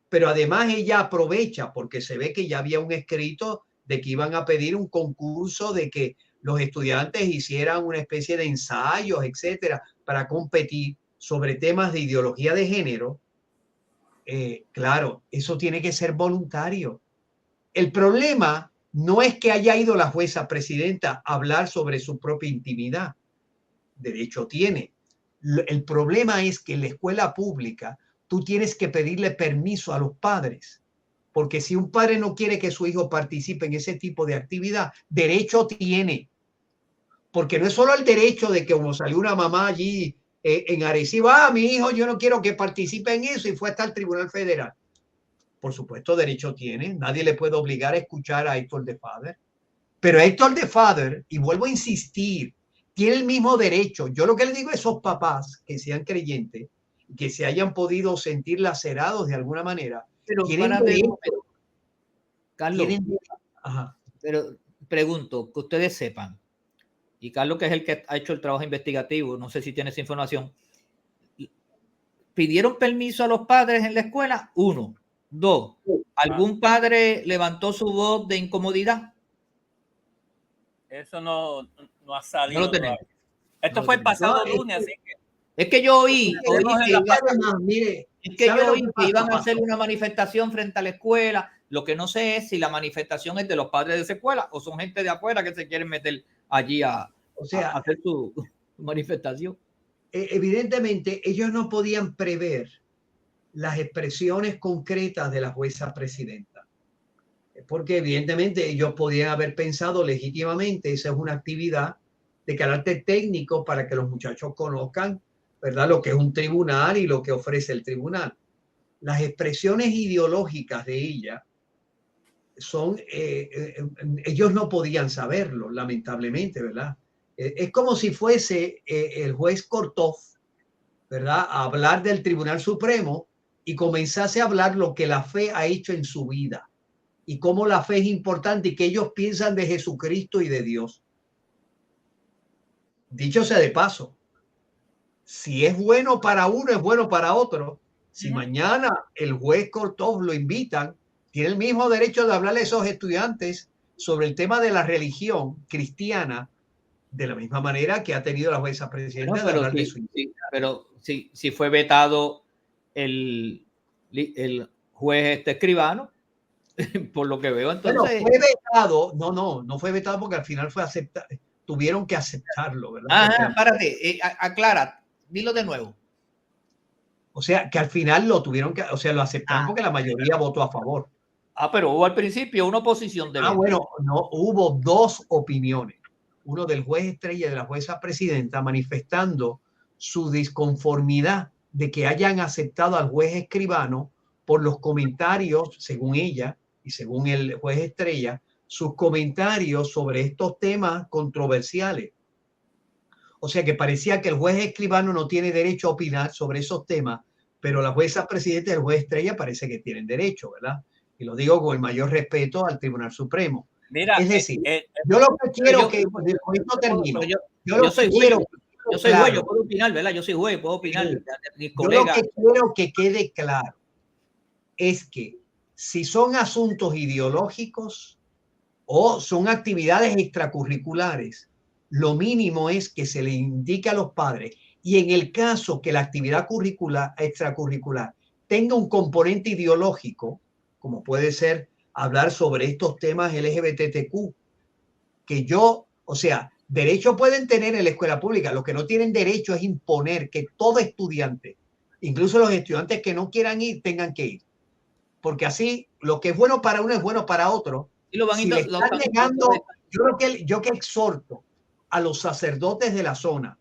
pero además ella aprovecha porque se ve que ya había un escrito de que iban a pedir un concurso de que los estudiantes hicieran una especie de ensayos, etcétera, para competir sobre temas de ideología de género. Claro, eso tiene que ser voluntario. El problema no es que haya ido la jueza presidenta a hablar sobre su propia intimidad. Derecho tiene. El problema es que en la escuela pública tú tienes que pedirle permiso a los padres, porque si un padre no quiere que su hijo participe en ese tipo de actividad, derecho tiene. Porque no es solo el derecho de que como salió una mamá allí en Arecibo, mi hijo yo no quiero que participe en eso y fue hasta el Tribunal Federal. Por supuesto, derecho tiene. Nadie le puede obligar a escuchar a Héctor de Faber. Pero Héctor de Faber, y vuelvo a insistir, tiene el mismo derecho. Yo lo que le digo a esos papás que sean creyentes, que se hayan podido sentir lacerados de alguna manera,
pero Carlos, pero pregunto, que ustedes sepan, y Carlos, que es el que ha hecho el trabajo investigativo, no sé si tiene esa información, ¿pidieron permiso a los padres en la escuela? 1. 2. ¿Algún padre levantó su voz de incomodidad?
Eso no ha salido.
No lo tenemos.
Esto fue el pasado lunes, así que...
Es que yo oí que iban a hacer una manifestación frente a la escuela. Lo que no sé es si la manifestación es de los padres de esa escuela o son gente de afuera que se quieren meter allí a hacer su manifestación.
Evidentemente, ellos no podían prever las expresiones concretas de la jueza presidenta, porque evidentemente ellos podían haber pensado legítimamente, esa es una actividad de carácter técnico para que los muchachos conozcan, ¿verdad?, lo que es un tribunal y lo que ofrece el tribunal. Las expresiones ideológicas de ella son, ellos no podían saberlo, lamentablemente, ¿verdad? Es como si fuese el juez Korthoff, ¿verdad?, a hablar del Tribunal Supremo y comenzase a hablar lo que la fe ha hecho en su vida y cómo la fe es importante y que ellos piensan de Jesucristo y de Dios. Dicho sea de paso, si es bueno para uno, es bueno para otro. Si mañana el juez Korthoff lo invitan, tiene el mismo derecho de hablarle a esos estudiantes sobre el tema de la religión cristiana, de la misma manera que ha tenido la jueza presidenta de hablar de su...
Pero si fue vetado el juez escribano, por lo que veo, entonces...
Bueno, fue vetado, no fue vetado porque al final fue aceptado, tuvieron que aceptarlo, ¿verdad?
Párate, aclara, dilo de nuevo.
O sea, que al final lo tuvieron que, o sea, lo aceptaron porque la mayoría votó a favor.
Pero hubo al principio una oposición de...
Bueno, no, hubo dos opiniones. Uno del juez Estrella y de la jueza presidenta manifestando su disconformidad de que hayan aceptado al juez escribano por los comentarios, según ella y según el juez Estrella, sus comentarios sobre estos temas controversiales. O sea que parecía que el juez escribano no tiene derecho a opinar sobre esos temas pero la jueza presidente y el juez estrella parece que tienen derecho, ¿verdad? Y lo digo con el mayor respeto al Tribunal Supremo.
Mira,
es decir, yo lo que quiero que con esto termino.
Yo soy juez, yo puedo opinar, ¿verdad? Yo soy juez, puedo opinar.
Yo lo que quiero que quede claro es que si son asuntos ideológicos o son actividades extracurriculares, lo mínimo es que se le indique a los padres, y en el caso que la actividad extracurricular tenga un componente ideológico, como puede ser hablar sobre estos temas LGBTQ, que o sea, derecho pueden tener en la escuela pública, lo que no tienen derecho es imponer que todo estudiante, incluso los estudiantes que no quieran ir, tengan que ir. Porque así, lo que es bueno para uno es bueno para otro.
Y lo van
si le están negando, yo que exhorto a los sacerdotes de la zona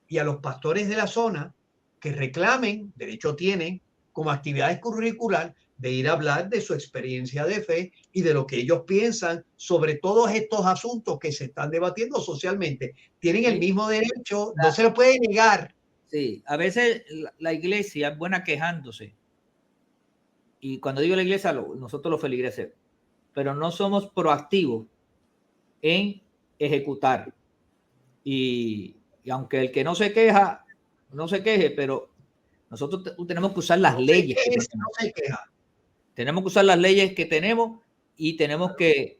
y a los pastores de la zona que reclamen, derecho tienen, como actividad curricular, de ir a hablar de su experiencia de fe y de lo que ellos piensan sobre todos estos asuntos que se están debatiendo socialmente. Tienen el mismo derecho, no se lo puede negar.
Sí, a veces la iglesia es buena quejándose. Y cuando digo la iglesia, nosotros los feligreses, pero no somos proactivos en ejecutar. Y aunque el que no se queja, no se queje, pero nosotros tenemos que usar las leyes.
No se queja.
Tenemos que usar las leyes que tenemos y tenemos que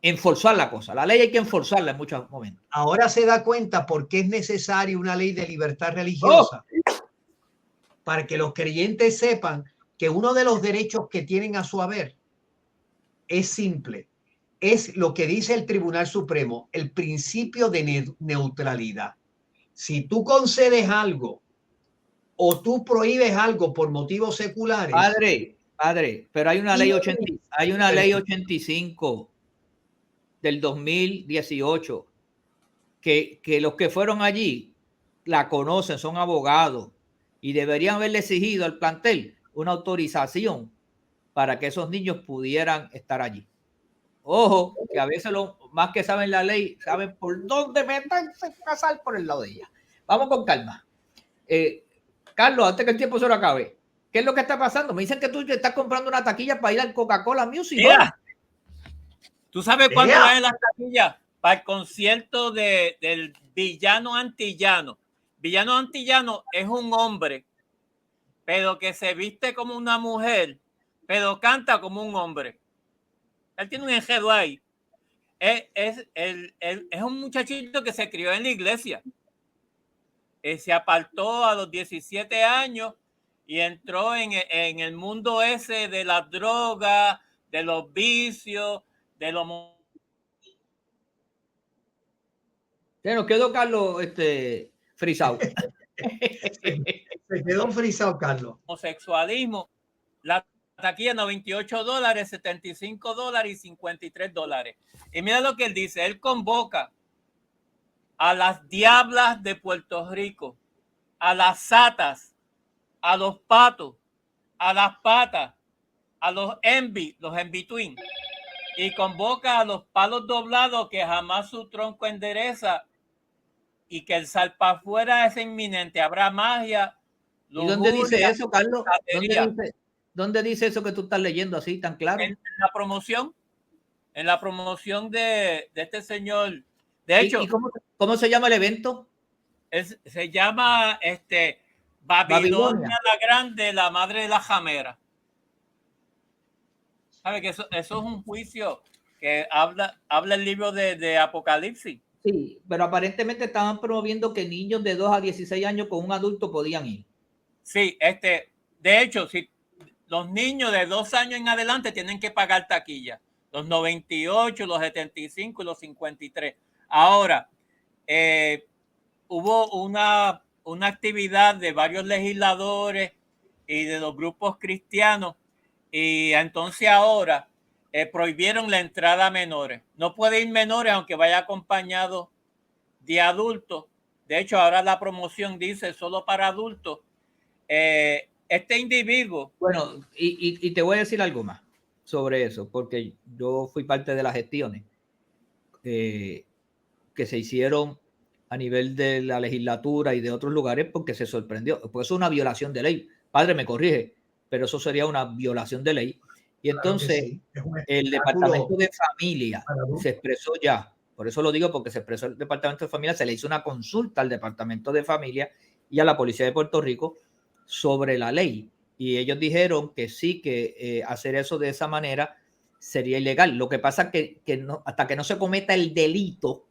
enforzar la cosa. La ley hay que enforzarla en muchos momentos.
Ahora se da cuenta por qué es necesaria una ley de libertad religiosa. Para que los creyentes sepan que uno de los derechos que tienen a su haber es simple. Es lo que dice el Tribunal Supremo, el principio de neutralidad. Si tú concedes algo o tú prohíbes algo por motivos seculares.
Padre, pero hay una ley 85 del 2018 que los que fueron allí la conocen, son abogados y deberían haberle exigido al plantel una autorización para que esos niños pudieran estar allí. Ojo, que a veces los más que saben la ley saben por dónde meterse, pasar por el lado de ella. Vamos con calma. Carlos, antes que el tiempo se lo acabe, ¿qué es lo que está pasando? Me dicen que tú estás comprando una taquilla para ir al Coca-Cola Music.
Mira, ¿tú sabes cuánto valen las taquillas para el concierto del Villano Antillano? Villano Antillano es un hombre, pero que se viste como una mujer, pero canta como un hombre. Él tiene un enredo ahí. Es un muchachito que se crió en la iglesia. Se apartó a los 17 años y entró en el mundo ese de la droga, de los vicios, de los...
Se nos quedó Carlos frisado.
Se quedó frisado, Carlos.
Homosexualismo. La taquilla $98, $75 y $53. Y mira lo que él dice. Él convoca a las diablas de Puerto Rico, a las satas, a los patos, a las patas, a los en-between, y convoca a los palos doblados que jamás su tronco endereza y que el salpafuera es inminente. Habrá magia.
¿Y dónde dice eso, Carlos? ¿Dónde dice eso que tú estás leyendo así tan claro?
En la promoción de este señor. De hecho,
¿Y cómo se llama el evento?
Se llama Babilonia la Grande, la madre de la jamera. ¿Sabe que eso es un juicio que habla el libro de Apocalipsis?
Sí, pero aparentemente estaban promoviendo que niños de 2 a 16 años con un adulto podían ir.
Sí, de hecho, si los niños de 2 años en adelante tienen que pagar taquilla. Los 98, los 75 y los 53. Ahora, hubo una actividad de varios legisladores y de los grupos cristianos, y entonces ahora prohibieron la entrada a menores. No puede ir menores aunque vaya acompañado de adultos. De hecho, ahora la promoción dice solo para adultos. Este individuo...
Bueno, y te voy a decir algo más sobre eso, porque yo fui parte de las gestiones que se hicieron a nivel de la legislatura y de otros lugares porque se sorprendió. Pues eso es una violación de ley. Padre, me corrige, pero eso sería una violación de ley. Y entonces
Claro que sí.
el Departamento de Familia se expresó ya. Por eso lo digo, porque se expresó el Departamento de Familia, se le hizo una consulta al Departamento de Familia y a la Policía de Puerto Rico sobre la ley. Y ellos dijeron que sí, que hacer eso de esa manera sería ilegal. Lo que pasa es que no, hasta que no se cometa el delito,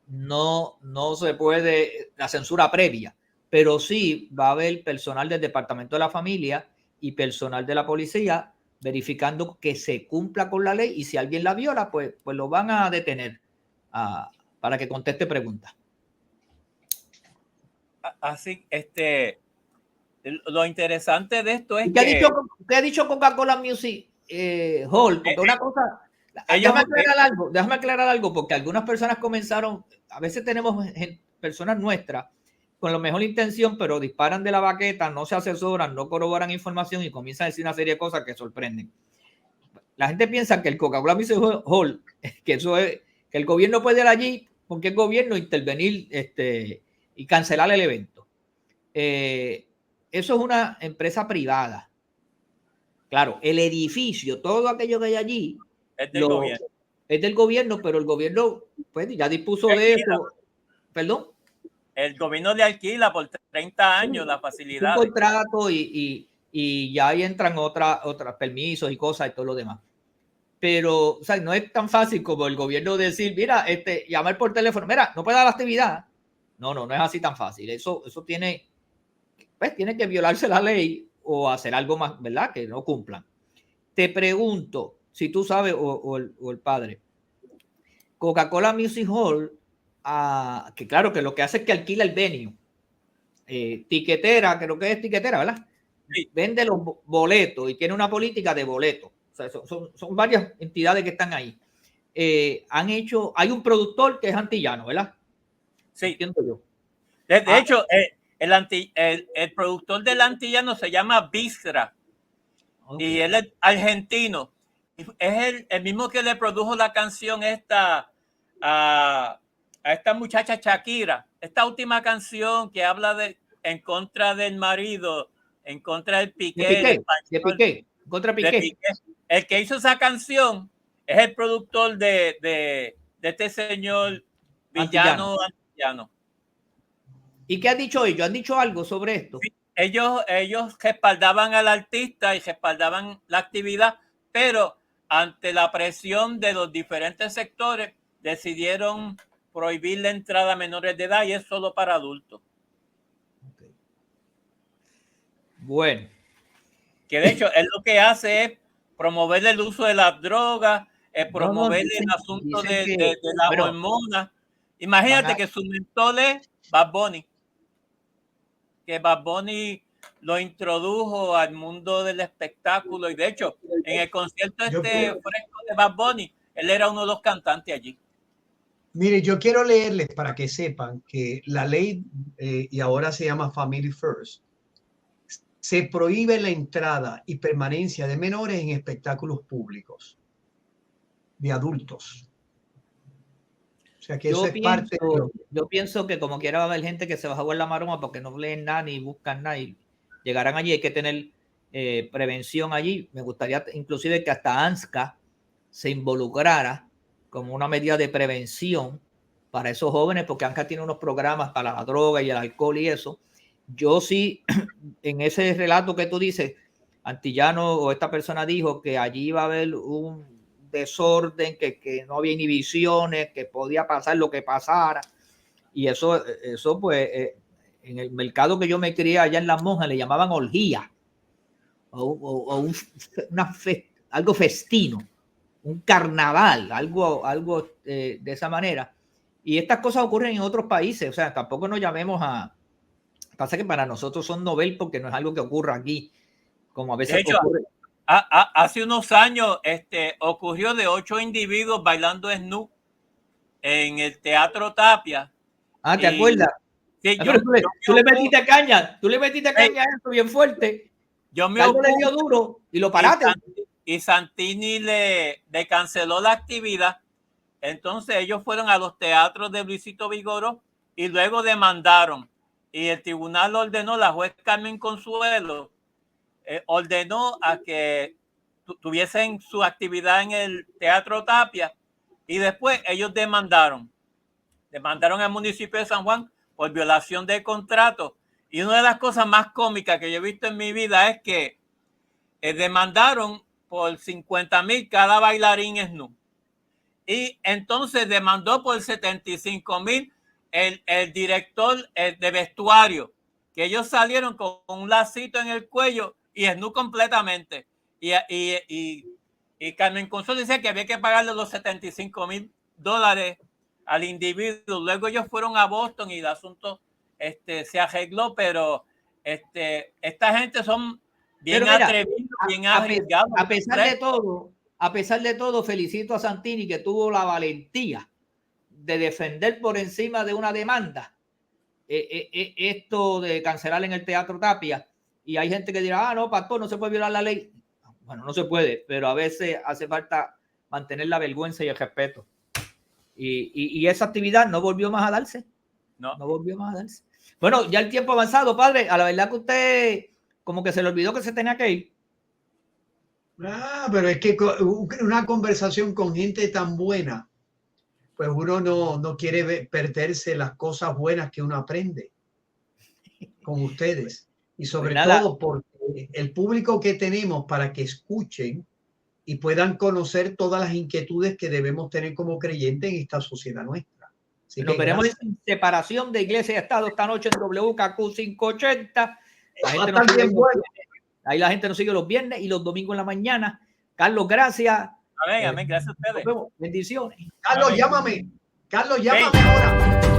no se puede la censura previa, pero sí va a haber personal del Departamento de la Familia y personal de la policía verificando que se cumpla con la ley, y si alguien la viola, pues lo van a detener para que conteste preguntas.
Así, lo interesante de esto es
¿Qué ha dicho Coca-Cola Music Hall? Porque una cosa, déjame aclarar algo, porque algunas personas comenzaron, a veces tenemos personas nuestras con la mejor intención, pero disparan de la baqueta, no se asesoran, no corroboran información y comienzan a decir una serie de cosas que sorprenden. La gente piensa que el Coca-Cola Music Hall, que eso es, que el gobierno puede ir allí, porque el gobierno intervenir y cancelar el evento. Eso es una empresa privada. Claro, el edificio, todo aquello que hay allí
es del gobierno.
Es del gobierno, pero el gobierno pues ya dispuso de eso. ¿Perdón?
El gobierno le alquila por 30 años la facilidad.
Un contrato y ya ahí entran otros permisos y cosas y todo lo demás. Pero, o sea, no es tan fácil como el gobierno decir, mira, llamar por teléfono, mira, no puede dar la actividad. No es así tan fácil. Eso tiene que violarse la ley o hacer algo más, ¿verdad? Que no cumplan. Te pregunto, si tú sabes o el padre, Coca-Cola Music Hall, que claro, que lo que hace es que alquila el venue. Tiquetera, creo que es tiquetera, ¿verdad? Sí. Vende los boletos y tiene una política de boletos. O sea, son varias entidades que están ahí. Hay un productor que es antillano, ¿verdad?
Sí.
Entiendo yo.
De hecho, el productor del antillano se llama Bisra. Okay. Y él es argentino. Es el mismo que le produjo la canción esta a esta muchacha Shakira. Esta última canción que habla en contra del marido, en contra del Piqué.
De Piqué. Contra Piqué.
De Piqué. El que hizo esa canción es el productor de este señor villano antillano.
¿Y qué han dicho ellos? ¿Han dicho algo sobre esto?
Sí, ellos respaldaban al artista y respaldaban la actividad, pero ante la presión de los diferentes sectores decidieron prohibir la entrada a menores de edad y es solo para adultos.
Okay. Bueno.
Que de hecho, él lo que hace es promover el uso de las drogas, promover el asunto de las hormonas. Imagínate que su mentor es Bad Bunny. Que Bad Bunny lo introdujo al mundo del espectáculo y de hecho en el concierto fresco de Bad Bunny él era uno de los cantantes allí.
Mire, yo quiero leerles para que sepan que la ley y ahora se llama Family First, se prohíbe la entrada y permanencia de menores en espectáculos públicos de adultos. O sea que eso es parte de lo...
Yo pienso que como quiera va a haber gente que se va a jugar la maroma porque no leen nada ni buscan nada y llegarán allí. Hay que tener prevención allí. Me gustaría inclusive que hasta ANSCA se involucrara como una medida de prevención para esos jóvenes, porque ANSCA tiene unos programas para la droga y el alcohol y eso. Yo sí, en ese relato que tú dices, antillano o esta persona dijo que allí va a haber un desorden, que no había inhibiciones, que podía pasar lo que pasara. Y eso pues, en el mercado que yo me crié allá en Las Monjas le llamaban orgía o algo festino, un carnaval, algo de esa manera. Y estas cosas ocurren en otros países, o sea, tampoco nos llamemos a... Pasa que para nosotros son novel porque no es algo que ocurra aquí, como a veces
de hecho, ocurre. Hace unos años ocurrió de 8 individuos bailando snu en el Teatro Tapia.
¿Te acuerdas? Sí, tú le metiste caña a eso bien fuerte.
Yo me
le dio duro y lo paraste.
Y Santini le canceló la actividad. Entonces ellos fueron a los teatros de Luisito Vigoró y luego demandaron. Y el tribunal ordenó, la juez Carmen Consuelo, ordenó a que tuviesen su actividad en el Teatro Tapia, y después ellos demandaron al municipio de San Juan por violación de contrato. Y una de las cosas más cómicas que yo he visto en mi vida es que demandaron por 50,000 cada bailarín snu. Y entonces demandó por 75,000 el director de vestuario, que ellos salieron con un lacito en el cuello y snu completamente. Y Carmen Consuelo decía que había que pagarle los $75,000 al individuo. Luego ellos fueron a Boston y el asunto se arregló, pero esta gente son bien atrevidos, bien arriesgados.
A pesar de todo, felicito a Santini, que tuvo la valentía de defender por encima de una demanda esto de cancelar en el Teatro Tapia. Y hay gente que dirá, no, pastor, no se puede violar la ley. Bueno, no se puede, pero a veces hace falta mantener la vergüenza y el respeto. Y esa actividad no volvió más a darse. No volvió más a darse. Bueno, ya el tiempo avanzado, padre. A la verdad que usted como que se le olvidó que se tenía que ir.
Pero es que una conversación con gente tan buena, pues uno no quiere perderse las cosas buenas que uno aprende con ustedes. Y sobre todo porque el público que tenemos, para que escuchen y puedan conocer todas las inquietudes que debemos tener como creyentes en esta sociedad nuestra. Así
nos veremos en separación de iglesia y estado esta noche en WKQ 580. Ahí la gente nos sigue los viernes y los domingos en la mañana. Carlos, gracias.
Amén, amén. Gracias a ustedes.
Nos vemos. Bendiciones.
Carlos, llámame. Carlos, llámame ahora.